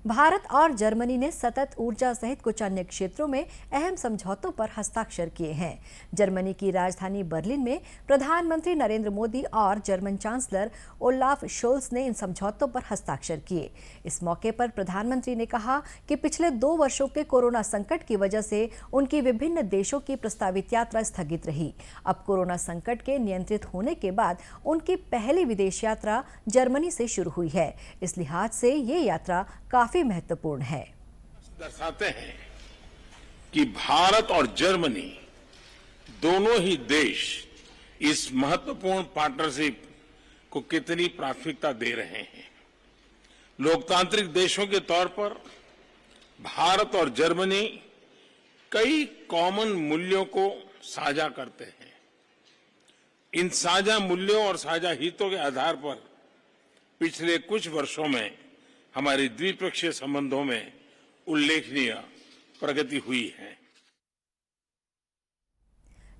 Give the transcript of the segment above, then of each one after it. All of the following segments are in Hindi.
भारत और जर्मनी ने सतत ऊर्जा सहित कुछ अन्य क्षेत्रों में अहम समझौतों पर हस्ताक्षर किए हैं। जर्मनी की राजधानी बर्लिन में प्रधानमंत्री नरेंद्र मोदी और जर्मन चांसलर ओलाफ शोल्स ने इन समझौतों पर हस्ताक्षर किए। इस मौके पर प्रधानमंत्री ने कहा कि पिछले 2 वर्षों के कोरोना संकट की वजह से उनकी विभिन्न देशों की प्रस्तावित यात्रा स्थगित रही। अब कोरोना संकट के नियंत्रित होने के बाद उनकी पहली विदेश यात्रा जर्मनी से शुरू हुई है। इस लिहाज से ये यात्रा काफी महत्वपूर्ण है। दर्शाते हैं कि भारत और जर्मनी दोनों ही देश इस महत्वपूर्ण पार्टनरशिप को कितनी प्राथमिकता दे रहे हैं। लोकतांत्रिक देशों के तौर पर भारत और जर्मनी कई कॉमन मूल्यों को साझा करते हैं। इन साझा मूल्यों और साझा हितों के आधार पर पिछले कुछ वर्षों में हमारे द्विपक्षीय संबंधों में उल्लेखनीय प्रगति हुई है।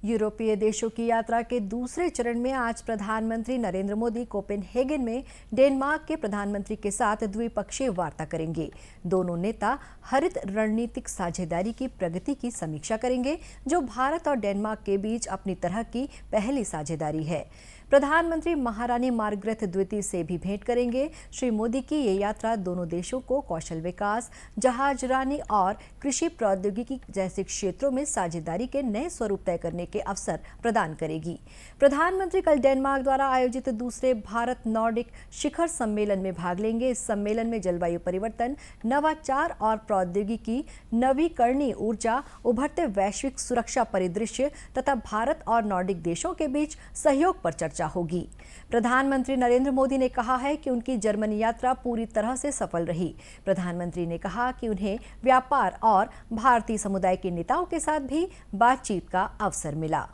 यूरोपीय देशों की यात्रा के दूसरे चरण में आज प्रधानमंत्री नरेंद्र मोदी कोपेनहेगन में डेनमार्क के प्रधानमंत्री के साथ द्विपक्षीय वार्ता करेंगे। दोनों नेता हरित रणनीतिक साझेदारी की प्रगति की समीक्षा करेंगे, जो भारत और डेनमार्क के बीच अपनी तरह की पहली साझेदारी है। प्रधानमंत्री महारानी मार्गरेट द्वितीय से भी भेंट करेंगे। श्री मोदी की ये यात्रा दोनों देशों को कौशल विकास, जहाजरानी और कृषि प्रौद्योगिकी जैसे क्षेत्रों में साझेदारी के नए स्वरूप तय करने के अवसर प्रदान करेगी। प्रधानमंत्री कल डेनमार्क द्वारा आयोजित दूसरे भारत नॉर्डिक शिखर सम्मेलन में भाग लेंगे। इस सम्मेलन में जलवायु परिवर्तन, नवाचार और प्रौद्योगिकी, नवीकरणीय ऊर्जा, उभरते वैश्विक सुरक्षा परिदृश्य तथा भारत और नॉर्डिक देशों के बीच सहयोग पर चर्चा होगी। प्रधानमंत्री नरेंद्र मोदी ने कहा है कि उनकी जर्मनी यात्रा पूरी तरह से सफल रही। प्रधानमंत्री ने कहा कि उन्हें व्यापार और भारतीय समुदाय के नेताओं के साथ भी बातचीत का अवसर मिला।